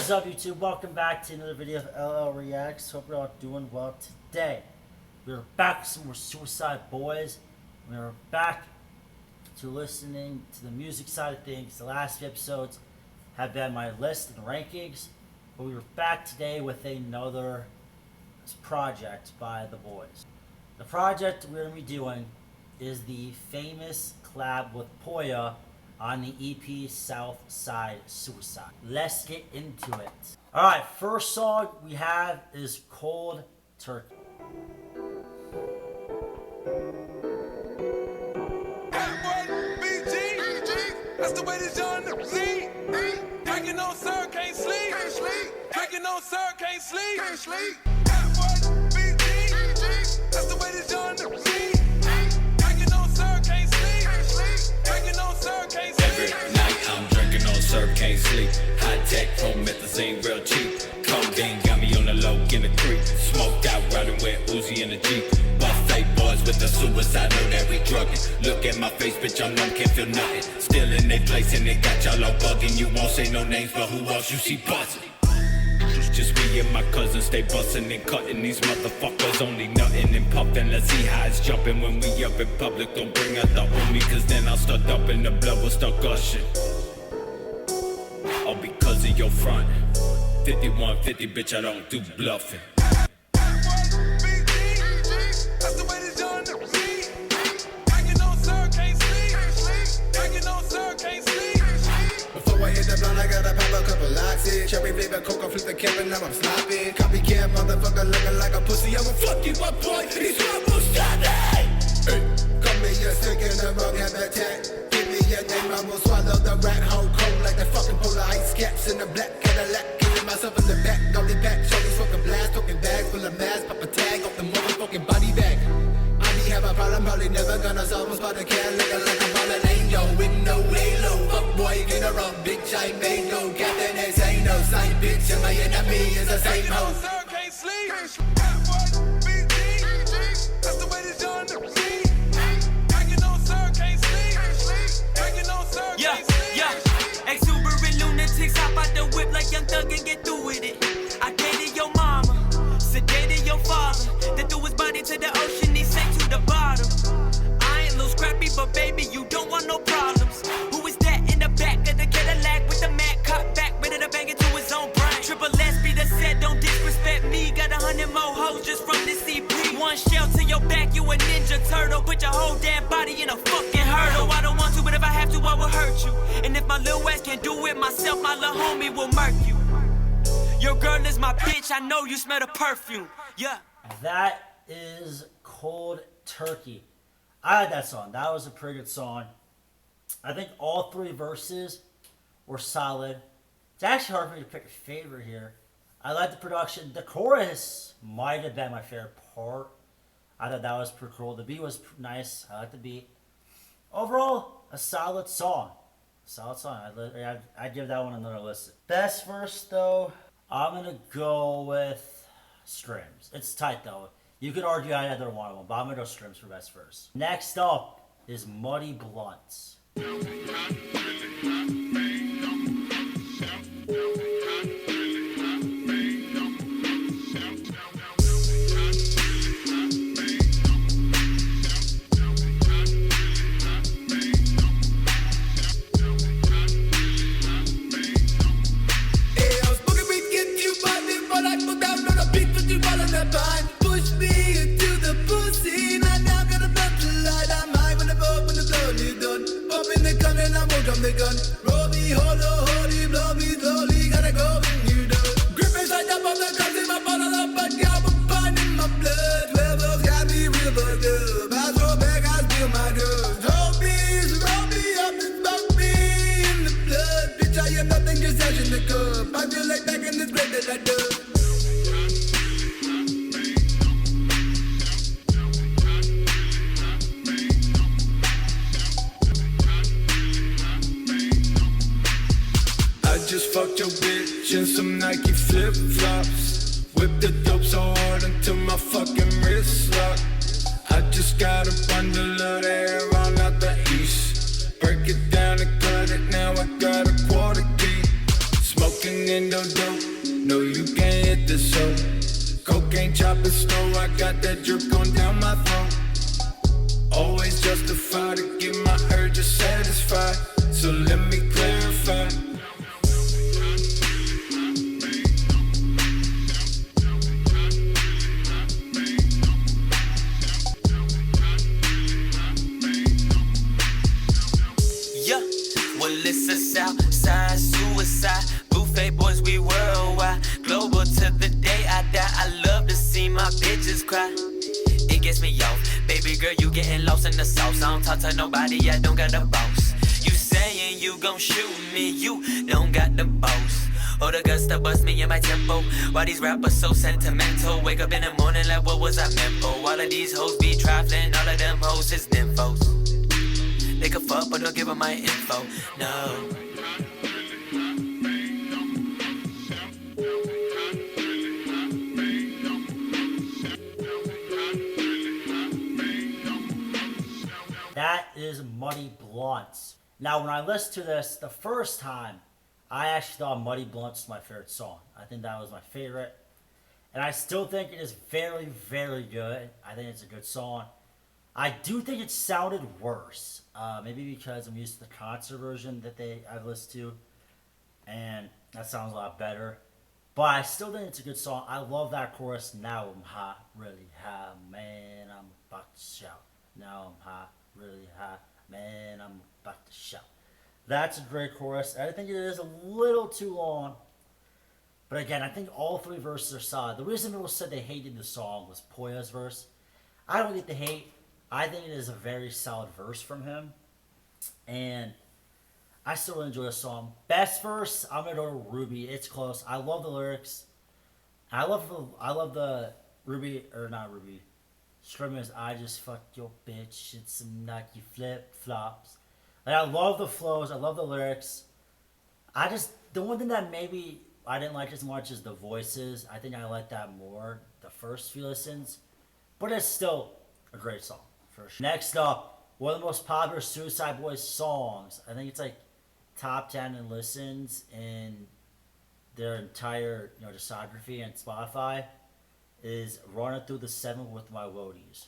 What is up, YouTube? Welcome back to another video of LL Reacts. Hope you're all doing well today. We're back with some more Suicide Boys. We're back to listening to the music side of things. The last few episodes have been my list and rankings, but we were back today with another project by the boys. The project we're going to be doing is the famous collab with Pouya on the EP South Side Suicide. Let's get into it. Alright, first song we have is Cold Turkey. That's the way this young see. Drinking on sir, can't sleep. Drinking on sir, can't sleep. That's the way this young see. Drinking on sir, can't sleep. Drinking on sir, can't sleep. Every night I'm drinking on syrup, can't sleep. High tech, promethazine, real cheap. Codeine got me on the low in the creek. Smoked out, riding with Uzi in the Jeep. Buffet boys with the suicide, know that we drugging. Look at my face, bitch, I'm numb, can't feel nothing. Still in they place and they got y'all all bugging. You won't say no names, but who else you see buzzing? Just me and my cousins stay busting and cutting. These motherfuckers only nutting and puffing. Let's see how it's jumping when we up in public. Don't bring out the homie, cause then I'll start dumping. The blood will start gushing. All because of your front. 5150, bitch, I don't do bluffing. I gotta pop a couple oxys. Cherry flavor coca, flip the cap and now I'm sloppy. Copycat motherfucker looking like a pussy. I'ma fuck you up, boy. These rappers stop it. Hey, come me a stick in the wrong habitat. Give me your name, I will swallow the rat hole cold like the fucking polar ice caps in the black Cadillac. Killing myself in the back, golly back. Shorty smoking blast, talking bags full of mass. Pop a tag off the motherfucking body bag. I be have a problem, probably never gonna solve. Spot a can looking like a fallen angel with no halo. Fuck boy, get her wrong, bitch, I made no captain. This ain't no sign, bitch, and my enemy is the same hoe. Can't sleep. That's the way this young see. Drinking on sir, can't sleep. Drinking on sir, can't sleep. Exuberant lunatics hop out the whip like Young Thug and get through with it. I dated your mama, sedated your father, then threw his body to the ocean, he sank to the bottom. I ain't little scrappy, but baby, you don't want no problems. Who is that in the back of the Cadillac with the mad cop back, ready to bang into his own brain? Triple S be the set, don't disrespect me. Got 100 more hoes just from this CP. One shell to your back, you a ninja turtle. Put your whole damn body in a fucking hurdle. I don't want to, but if I have to, I will hurt you. And if my little ass can't do it myself, my little homie will murk you. Your girl is my bitch, I know you smell the perfume. Yeah. That is Cold Turkey. I like that song. That was a pretty good song. I think all three verses were solid. It's actually hard for me to pick a favorite here. I like the production. The chorus might have been my favorite part. I thought that was pretty cool. The beat was nice. I like the beat. Overall, a solid song. Solid song. I'd give that one another listen. Best verse, though, I'm going to go with Strims. It's tight, though. You could argue I had one of them, but I'm going to go Strims for best verse. Next up is Muddy Blunts. Push me into the pussy, now gonna blow the light. I'm high when the boat, when the blow is done. Pop in the gun and I'm out on the gun. Roll me, holy, blow me slowly, gotta go when you done. Grip inside the bomb, the guns in my bottle up, but yeah, I'm fine in my blood. 12 of got me real but up. I throw back, I steal my guns. Roll me up and smoke me in the blood. Bitch, I am nothing, just ash in the cup. I feel like back in this grave that I done. Just fucked your bitch in some Nike flip-flops. Whip the dope so hard until my fucking wrist lock. I just got a bundle of the hair on out the east. Break it down and cut it, now I got a quarter key. Smoking smoking Indo dope. No, you can't hit the show. Cocaine chopper slow, I got that drip going down my throat. Always justified to get my urges satisfied. So let me clarify. Yeah, well it's a Southside suicide. Buffet boys, we worldwide. Global to the day I die. I love to see my bitches cry. It gets me off. Baby girl, you getting lost in the sauce. I don't talk to nobody, I don't got a boss. You saying you gon' shoot me, you don't got the boss. Or the guts to bust me in my tempo. Why these rappers so sentimental? Wake up in the morning like what was I meant for? All of these hoes be trifling, all of them hoes is nymphos. They can fuck, but don't give them my info, no. That is Muddy Blunts. Now, when I listened to this the first time, I actually thought Muddy Blunts was my favorite song. I think that was my favorite. And I still think it is very, very good. I think it's a good song. I do think it sounded worse. Maybe because I'm used to the concert version that I've listened to. And that sounds a lot better. But I still think it's a good song. I love that chorus. Now I'm hot, really hot. Man, I'm about to shout. Now I'm hot, really hot. Man, I'm about to shout. That's a great chorus. I think it is a little too long. But again, I think all three verses are solid. The reason people said they hated the song was Pouya's verse. I don't get the hate. I think it is a very solid verse from him. And I still really enjoy the song. Best verse, I'm going to go to Ruby. It's close. I love the lyrics. I love the Ruby, or not Ruby. Screaming is, I just fucked your bitch. It's some Nike flip-flops. Like, I love the flows. I love the lyrics. The one thing that maybe I didn't like as much is the voices. I think I like that more the first few listens. But it's still a great song, for sure. Next up, one of the most popular uicideboy songs. I think it's like top 10 in listens in their entire discography and Spotify. Is Running Through the 7 with My Woadies.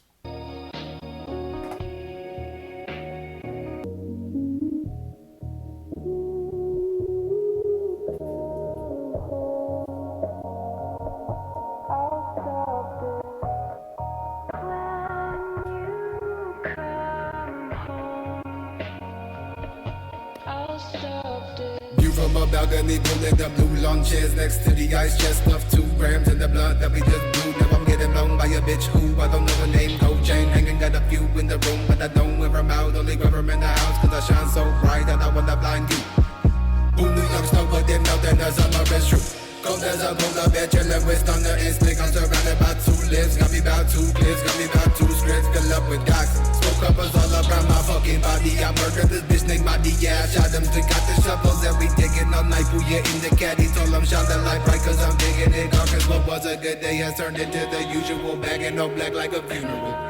View from a balcony, pulling the blue lawn chairs next to the ice chest of 2 grams in the blunt that we just blew. Now I'm getting blown by a bitch who I don't know her name. Gold chain hanging, got a few in the room, but I don't wear them out. Only wear them in the house, cause I shine so bright that I wanna blind you. Who New York snow, but them out there, the summer is true. Cold as a polar bear, chillin' with thunder and slick. I'm surrounded by 2 lips, got me about 2 clips, got me about 2 scripts, fill up with docs. Smoke up us all around my fucking body. I murdered this bitch named Body, yeah, I shot him. Still got the shovels that we digging all night. Pouya in the caddy, told him shine the light bright, cause I'm digging it. Cause what was a good day has turned into the usual bag and no black like a funeral.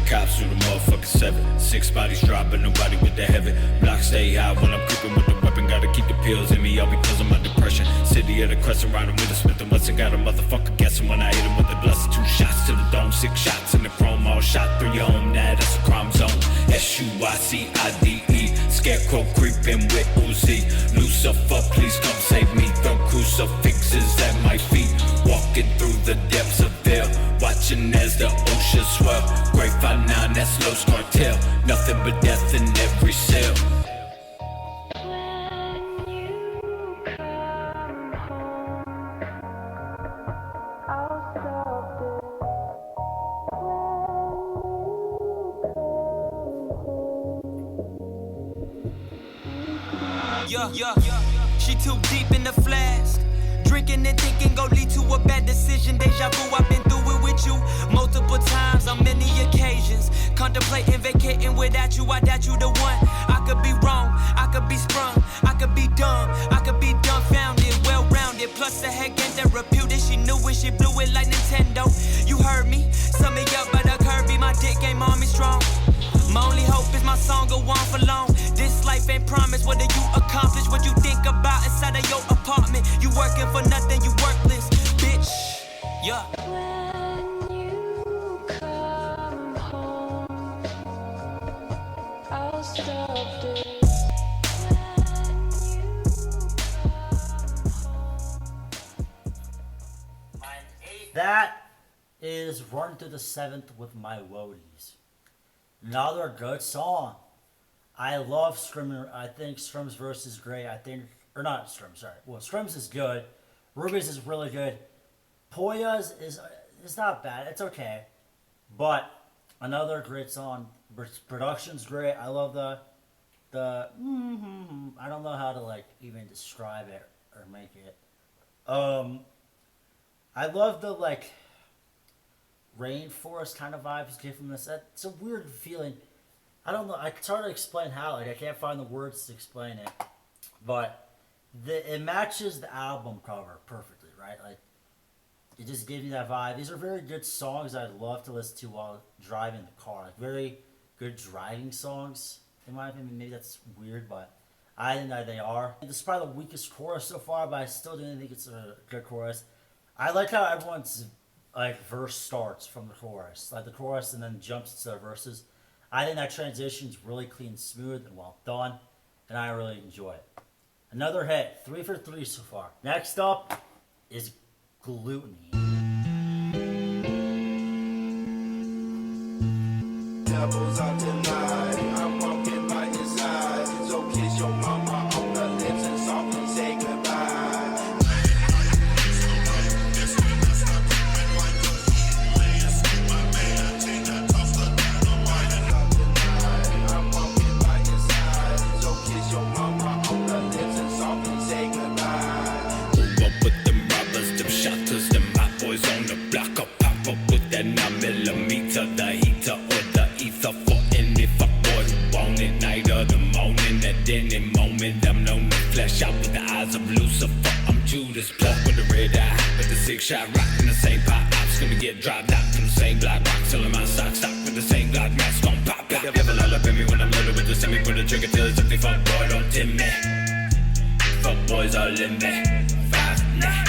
Cops through the motherfucking 7. 6 bodies dropping, nobody with the heaven. Block stay high when I'm creeping with the weapon. Gotta keep the pills in me, all because of my depression. City of the Crescent, riding with a Smith and Wesson. Got a motherfucker guessing when I hit him with the blessing. 2 shots to the dome, 6 shots in the chrome. All shot through your home, now that's a crime zone. SUICIDE, scarecrow creeping with Uzi. Lucifer, please come save me. Throw crucifixes at my feet. Walking through the depths of hell, watching as the ocean swell. Great 5-9, that's Los Cartel. Nothing but death in every cell. She too deep in the flask. Drinking and thinking gon' lead to a bad decision. Deja vu, I've been through it with you multiple times on many occasions. Contemplating vacating without you, I doubt you the one. I could be wrong, I could be sprung, I could be dumb, I could be dumbfounded, well-rounded, plus a heck and therapeutic. shit blew it like Nintendo. You heard me, sum me up by the Kirby, my dick game on me strong. My only hope is my song go on for long. This life ain't promised, whether you accomplish what you think about inside of your apartment. You working for nothing, you worthless, bitch. Yeah. When you come home, I'll stop this. That is Run to the Seventh with My Woadies. Another good song. I love Scrimmer. I think Scrim's verse is great. Or not Scrim, sorry. Well, Scrim's is good. Ruby's is really good. Pouya's is not bad. It's okay. But another great song. Production's great. I love the I don't know how to like even describe it or make it. I love the like rainforest kind of vibes you get from this. It's a weird feeling. I don't know. It's hard to explain how. Like I can't find the words to explain it. But it matches the album cover perfectly, right? Like it just gives me that vibe. These are very good songs I'd love to listen to while driving the car. Like very good driving songs. In my opinion, maybe that's weird, but I think that they are. This is probably the weakest chorus so far, but I still didn't think it's a good chorus. I like how everyone's like verse starts from the chorus, like the chorus, and then jumps to their verses. I think that transition's really clean, smooth, and well done, and I really enjoy it. Another hit, 3 for 3 so far. Next up is Gluttony. Devils out tonight, I'm walking by your side. So kiss your mama on the lips and softly say goodbye. I'm walking by your side. So kiss your mama on the lips and softly say goodbye. Move up with them robbers, them shotters, them hot boys on the block. I'll pop up with that 9mm, the heater or the ether for any fuckboy who want it. Night or the morning, at any moment, I'm known to flash out with the eyes of Lucifer. I'm Judas, plug with the red eye, with the 6-shot rock in the same pot. Ops gonna get dropped out from the same block. Rock selling my stock with the same block. Mask gon' pop out. Devil all up in me when I'm loaded with the semi. Put the trigger till it's empty. Fuck boy, don't tempt me. Fuck boys all in me. 5 nah.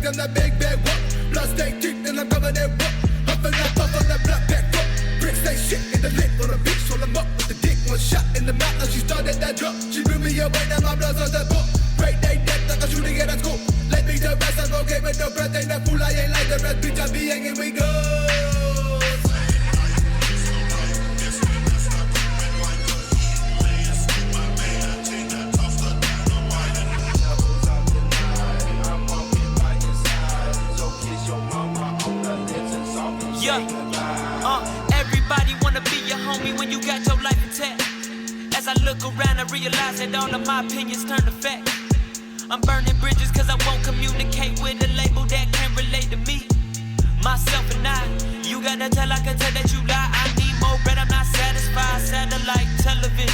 That big bag walk, blood stay deep, and I'm covered in rock. Huffing that puff on that black back fuck. Bricks stay shit in the lip on the beach, so I'm up with the dick. One shot in the mouth, now she started that drop. She blew me away, now my blood's on the book. Great day, death, like a shooting at a school. Let me the rest, I'm okay with no breath, ain't that fool, I ain't like the rest, bitch, I be hanging, we go. Everybody wanna be your homie when you got your life intact. As I look around, I realize that all of my opinions turn to fact. I'm burning bridges cause I won't communicate with a label that can relate to me. Myself and I, you gotta tell, I can tell that you lie. I need more bread, I'm not satisfied. Satellite television,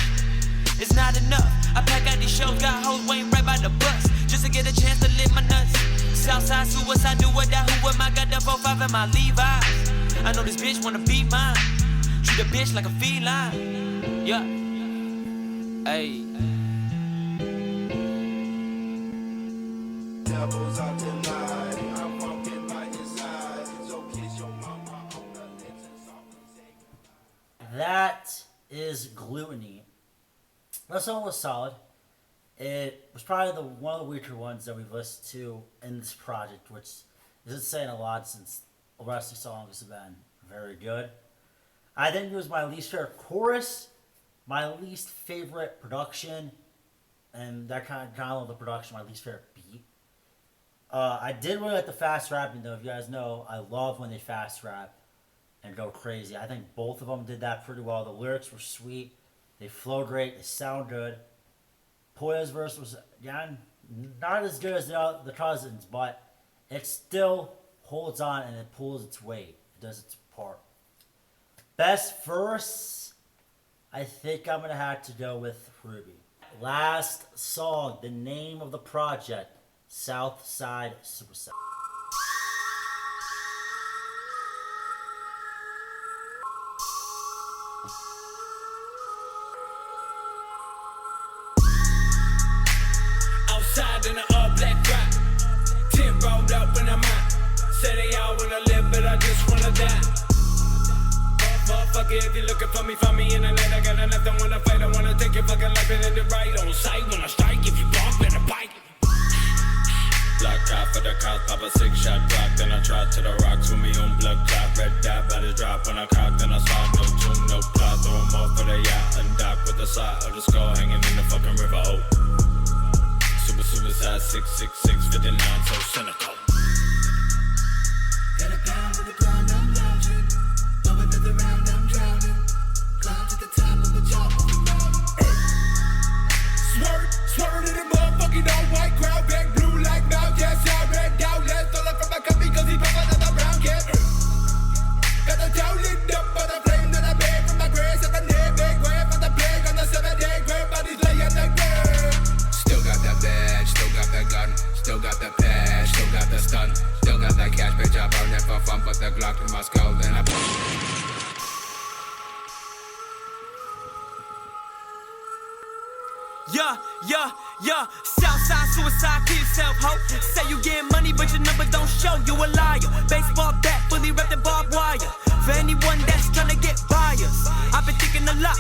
it's not enough. I pack out these shows, got hoes waiting right by the bus, just to get a chance to live my nuts. Southside suicide, do or die, who am I? Got the 4-5 in my Levi's. I know this bitch wanna be mine. Treat a bitch like a feline. Yeah. Ayy. Devils out tonight, I'm walking by your side. So kiss your mama on the lips and softly say goodbye. That is Gluttony. That song was solid. It was probably one of the weaker ones that we've listened to in this project, which isn't saying a lot since the rest of the songs have been very good. I think it was my least favorite chorus, my least favorite production, and that kind of the production, my least favorite beat. I did really like the fast rapping though. If you guys know, I love when they fast rap. and go crazy. I think both of them did that pretty well. The lyrics were sweet. They flow great. They sound good. Pouya's verse was, again, not as good as the cousins, but it still holds on and it pulls its weight. It does its part. Best verse, I think I'm going to have to go with Ruby. Last song, the name of the project, Southside Suicide. Outside in the all-black rock, 10 rolled up when I'm out. Say they all wanna live, but I just wanna die. Motherfucker, if you're looking for me, find me in the night. I got enough, don't wanna fight, I wanna take your fucking life and end it right on sight. When I strike, if you bark, better bite. Block out for the cops, pop a 6-shot drop. Then I try to the rocks with me on blood clot. Red dot, body drop when I cock. Then I saw no tune, no plot. Throw 'em off for the yacht and dock with the side of the skull hanging in the fucking river. Oh, suicide 666 59, so cynical. Got a pound on the ground, I'm lounging. Bumping to the round, I'm drowning. Climb to the top of the chopper. Swerve to the motherfucking all white crowd. Back blue like mouth, yes, I red down. Let's all up from my cup because he pop another round, yeah. Got the town lit up by the flame that I made from my grave. 7-day big grave on the plague on the 7-day grave. Bodies laying the grave. Still got that badge, still got that gun, still got the patch, still got the stun, still got that cash, bitch, I burn it for fun, but the Glock in my skull, then I Yeah, Southside suicide, kill yourself, ho. Say you getting money, but your number don't show, you a liar. Baseball bat, fully wrapped in barbed wire. For anyone that's trying to get buyers, I've been thinking a lot.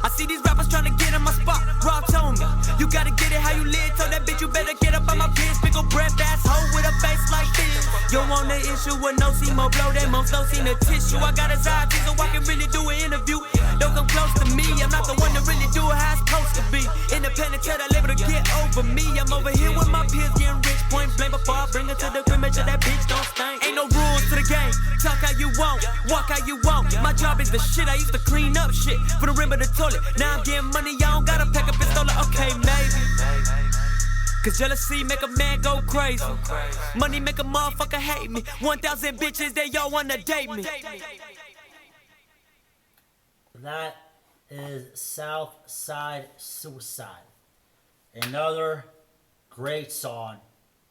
I see these rappers trying to get in my spot. Raw told me, you gotta get it how you live. Told that bitch you better get up on my biz. Big ol' breath ass hoe with a face like this. You want the issue with no see more blow, that most low seen the tissue. I got his eyes so I can really do an interview. Don't come close to me, I'm not the one to really do it how it's supposed to be. Independent, tell that label to get over me. I'm over here with my peers getting rich. Point blank before I bring it to the crib, make sure that bitch don't stink. Ain't no rules to the game, talk how you want, walk how you want. My job is the shit, I used to clean up shit for the rim of the toilet. Now I'm getting money, y'all don't gotta pack a pistol. Okay, maybe. Cause jealousy make a man go crazy. Money make a motherfucker hate me. 1,000 bitches, they all wanna date me. That is Southside Suicide. Another great song.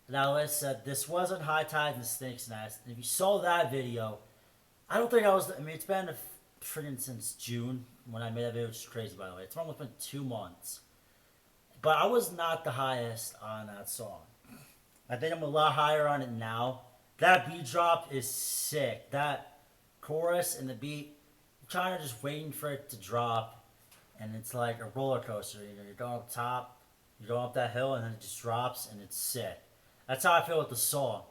Now, like I said, this wasn't High Tide and Snake's Nest. And if you saw that video, I don't think I was. I mean, it's been freaking since June when I made that video, which is crazy, by the way. It's almost been 2 months. But I was not the highest on that song. I think I'm a lot higher on it now. That beat drop is sick. That chorus and the beat, I'm trying to just waiting for it to drop. And it's like a roller coaster. You know, you're going up top, you're going up that hill, and then it just drops, and it's sick. That's how I feel with the song.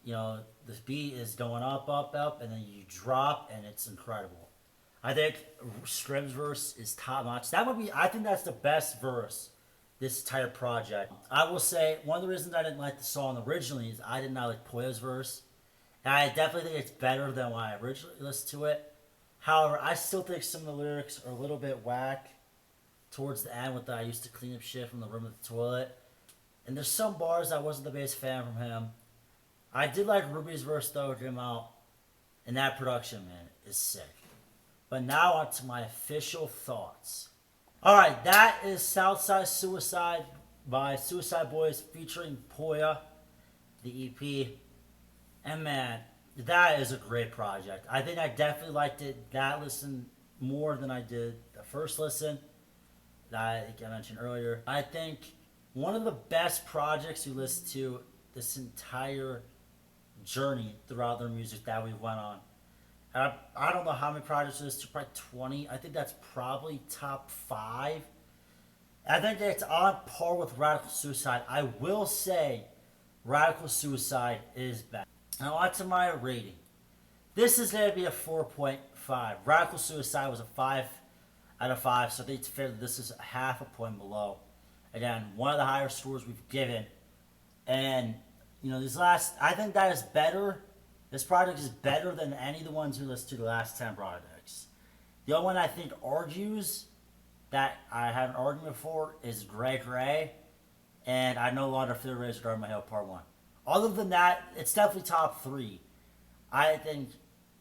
You know, the beat is going up, up, up, and then you drop, and it's incredible. I think Scribb's verse is top notch. That would be, I think that's the best verse this entire project. I will say, one of the reasons I didn't like the song originally is I did not like Pouya's verse. And I definitely think it's better than when I originally listened to it. However, I still think some of the lyrics are a little bit whack towards the end with the I used to clean up shit from the room of the toilet. And there's some bars I wasn't the biggest fan from him. I did like Ruby's verse though, it came out. And that production, man, is sick. But now on to my official thoughts. Alright, that is Southside Suicide by Suicide Boys featuring Pouya, the EP. And man, that is a great project. I think I definitely liked it, that listen, more than I did the first listen that I think I mentioned earlier. I think one of the best projects we listened to this entire journey throughout their music that we went on. And I don't know how many projects we listened to, probably 20. I think that's probably top 5. I think it's on par with Radical Suicide. I will say Radical Suicide is best. Now on to my rating. This is going to be a 4.5. Radical Suicide was a 5 out of 5, so I think it's fair that this is a half a point below. Again, one of the higher scores we've given. And, you know, these last, I think that is better This project is better than any of the ones we listed to the last 10 projects. The only one I think argues that I had an argument for is Greg Ray, and I no longer feel Razor Guard My Hill Part 1. Other than that, it's definitely top 3. I think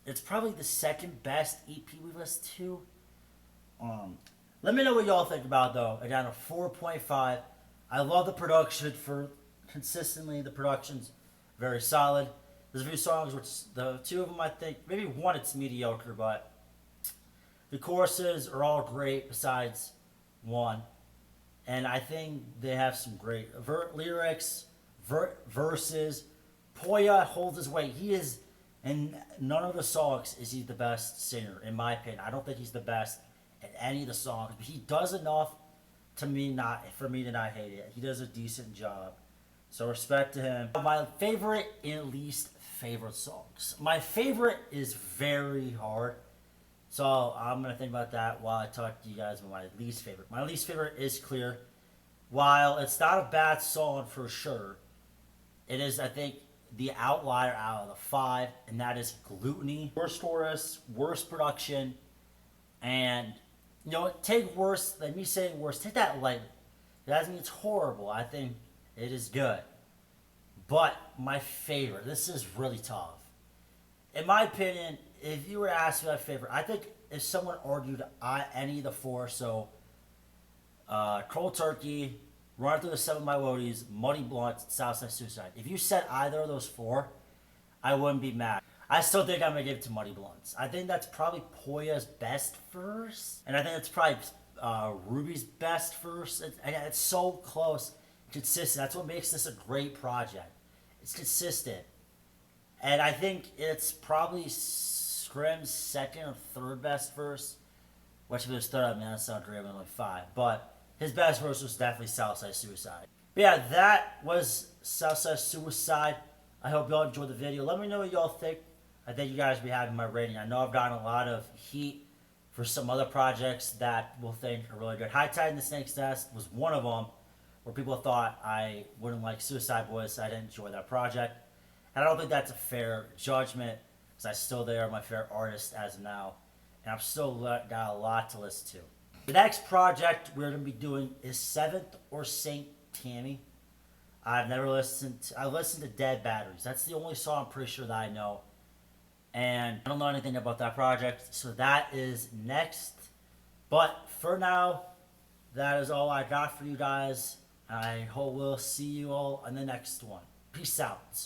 it's probably the second best EP we've listened to. Let me know what y'all think about it, though. Again, a 4.5. I love the production for consistently. The production's very solid. There's a few songs which the two of them I think maybe one it's mediocre, but the choruses are all great besides one, and I think they have some great lyrics, verses. Pouya holds his weight. He is, in none of the songs is he the best singer in my opinion. I don't think he's the best at any of the songs, but he does enough for me to not hate it. He does a decent job. So respect to him. My favorite and least favorite songs. My favorite is very hard. So I'm going to think about that while I talk to you guys about my least favorite. My least favorite is Clear. While it's not a bad song for sure, it is, I think, the outlier out of the 5, and that is Gluttony. Worst chorus, worst production, and, you know, take worse, like me saying worse, take that lightly. It doesn't mean it's horrible. I think it is good. But my favorite, this is really tough. In my opinion, if you were to ask me my favorite, I think if someone argued any of the 4, so Cold Turkey, Run Through the 7 by Woadies, Muddy Blunt, Southside Suicide. If you said either of those 4, I wouldn't be mad. I still think I'm going to give it to Muddy Blunts. I think that's probably Pouya's best verse. And I think it's probably Ruby's best verse. It's so close, consistent. That's what makes this a great project. It's consistent. And I think it's probably Scrim's second or third best verse. Which if it was third, I mean, that's not great. I'm only 5. But his best verse was definitely Southside Suicide. But yeah, that was Southside Suicide. I hope y'all enjoyed the video. Let me know what y'all think. I think you guys will be having my rating. I know I've gotten a lot of heat for some other projects that we'll think are really good. High Tide and the Snake's Nest was one of them where people thought I wouldn't like Suicide Boys, so I didn't enjoy that project. And I don't think that's a fair judgment, because I still they are my favorite artist as of now. And I've still got a lot to listen to. The next project we're going to be doing is 7th or St. Tammy. I've never listened to, I listened to Dead Batteries. That's the only song I'm pretty sure that I know. And I don't know anything about that project, so that is next. But for now, that is all I got for you guys. I hope we'll see you all on the next one. Peace out.